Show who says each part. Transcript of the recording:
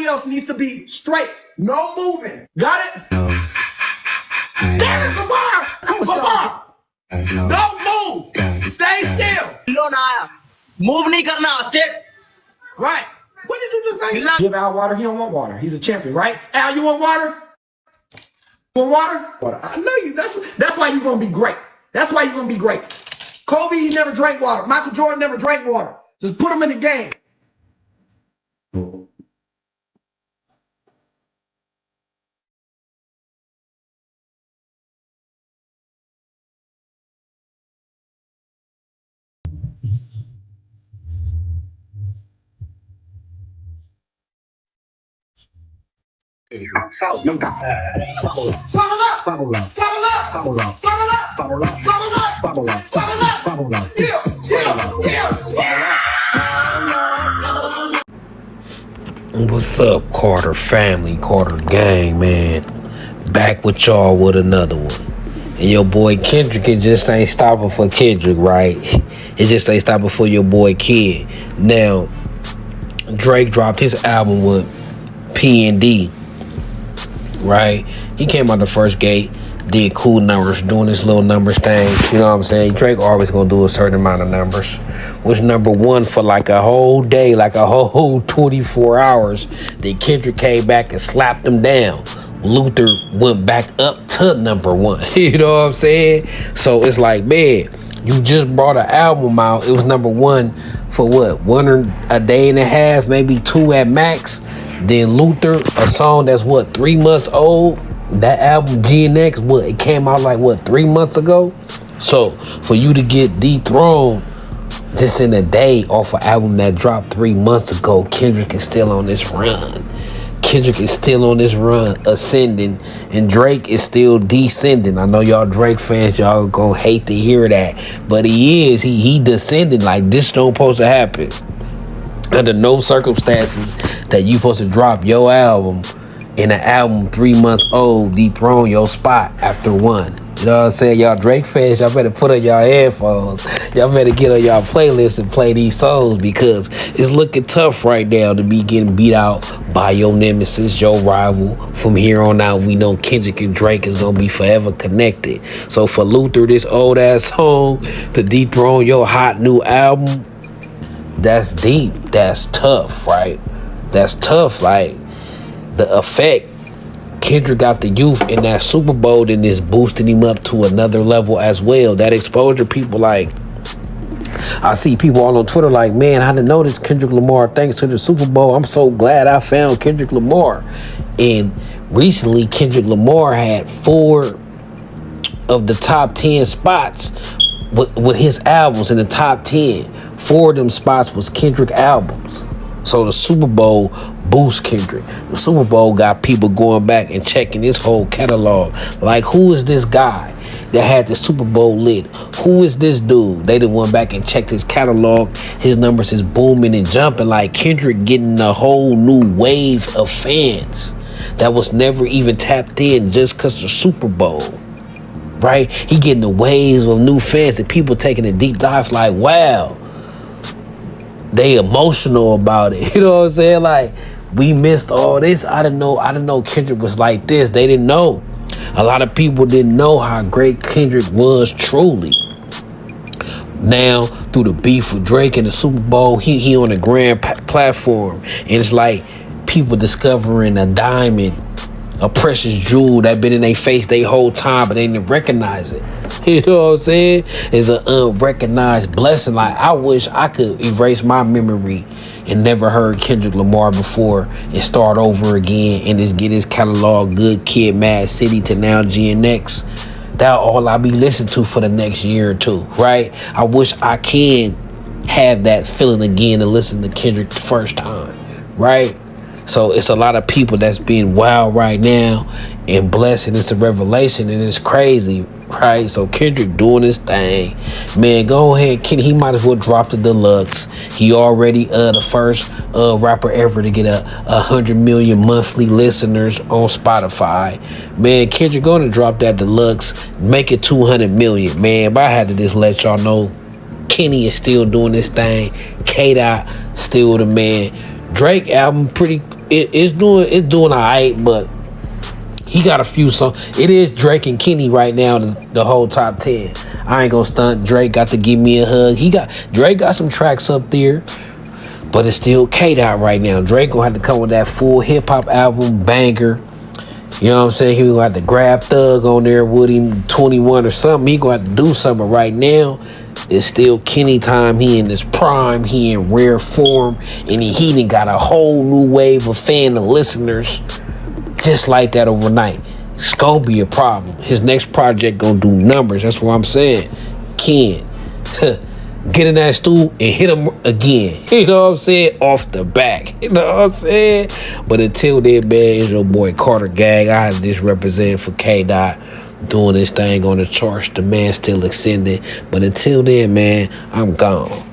Speaker 1: Everybody else needs to be straight. No moving. Got it? Damn it, Lamar! Lamar! Don't move! Stay still!
Speaker 2: Move nahi karna, step.
Speaker 1: Right. What did you just say? Give Al water. He don't want water. He's a champion, right? Al, you want water? You want water? Water. I know you. That's why you're gonna be great. That's why you're gonna be great. Kobe, he never drank water. Michael Jordan never drank water. Just put him in the game.
Speaker 3: What's up, Carter family, Carter gang, man? Back with y'all with another one. And your boy Kendrick, it just ain't stopping for Kendrick, right? It just ain't stopping for your boy Kid. Now, Drake dropped his album with P&D, right? He came out the first gate, did cool numbers, doing this little numbers thing. You know what I'm saying? Drake always gonna do a certain amount of numbers. Was number one for like a whole day, like a whole 24 hours. Then Kendrick came back and slapped him down. Luther went back up to number one. You know what I'm saying? So it's like, man, you just brought an album out. It was number one for what? A day and a half, maybe two at max. Then Luther, a song that's what, 3 months old. That album GNX, what, it came out like what, 3 months ago? So for you to get Dethroned just in a day off an album that dropped 3 months ago, Kendrick is still on this run. Kendrick is still on this run, ascending, and Drake is still descending. I know y'all Drake fans, y'all gonna hate to hear that, but he descending. Like, this don't supposed to happen. Under no circumstances that you supposed to drop your album in an album 3 months old, dethrone your spot after one. You know what I'm saying? Y'all Drake fans, y'all better put on y'all headphones. Y'all better get on y'all playlist and play these songs, because it's looking tough right now to be getting beat out by your nemesis, your rival. From here on out, we know Kendrick and Drake is gonna be forever connected. So for Luther, this old ass song, to dethrone your hot new album, that's deep. That's tough, right? That's tough. Like, the effect Kendrick got the youth in that Super Bowl, and is boosting him up to another level as well. That exposure, people, like, I see people all on Twitter like, man, I didn't know this Kendrick Lamar thanks to the Super Bowl. I'm so glad I found Kendrick Lamar. And recently, Kendrick Lamar had 4 of the top 10 spots with his albums in the top 10. 4 of them spots was Kendrick albums. So the Super Bowl boosts Kendrick. The Super Bowl got people going back and checking his whole catalog. Like, who is this guy that had the Super Bowl lit? Who is this dude? They done went back and checked his catalog. His numbers is booming and jumping. Like, Kendrick getting a whole new wave of fans that was never even tapped in just because the Super Bowl. Right? He getting the waves of new fans, and people taking a deep dive like, wow. They emotional about it. You know what I'm saying? Like, we missed all this. I didn't know Kendrick was like this. They didn't know. A lot of people didn't know how great Kendrick was truly. Now, through the beef with Drake and the Super Bowl, he on a grand platform. And it's like people discovering a diamond, a precious jewel that been in their face their whole time, but they didn't recognize it. You know what I'm saying? It's an unrecognized blessing. Like, I wish I could erase my memory and never heard Kendrick Lamar before and start over again and just get his catalog, Good Kid, Mad City, to now GNX. That's all I'll be listening to for the next year or two, right? I wish I can have that feeling again to listen to Kendrick the first time, right? So it's a lot of people that's being wild right now and blessed, and it's a revelation, and it's crazy, right? So Kendrick doing his thing. Man, go ahead, he might as well drop the deluxe. He already the first rapper ever to get 100 million monthly listeners on Spotify. Man, Kendrick gonna drop that deluxe, make it 200 million, man. But I had to just let y'all know, Kenny is still doing this thing. K-Dot still the man. Drake album pretty it's doing alright, but he got a few songs. It is Drake and Kenny right now, the whole top 10. I ain't gonna stunt. Drake got to give me a hug. Drake got some tracks up there, but it's still K-Dot right now. Drake gonna have to come with that full hip hop album banger. You know what I'm saying? He gonna have to grab Thug on there with him, 21 or something. He gonna have to do something. Right now, it's still Kenny time. He in his prime. He in rare form, and he done got a whole new wave of fan and listeners just like that overnight. It's gonna be a problem. His next project gonna do numbers. That's what I'm saying. Ken, get in that stool and hit him again. You know what I'm saying? Off the back. You know what I'm saying? But until then, man, it's your boy Carter Gang. I had this representing for K-Dot, doing this thing on the charts. The man still extending. But until then, man, I'm gone.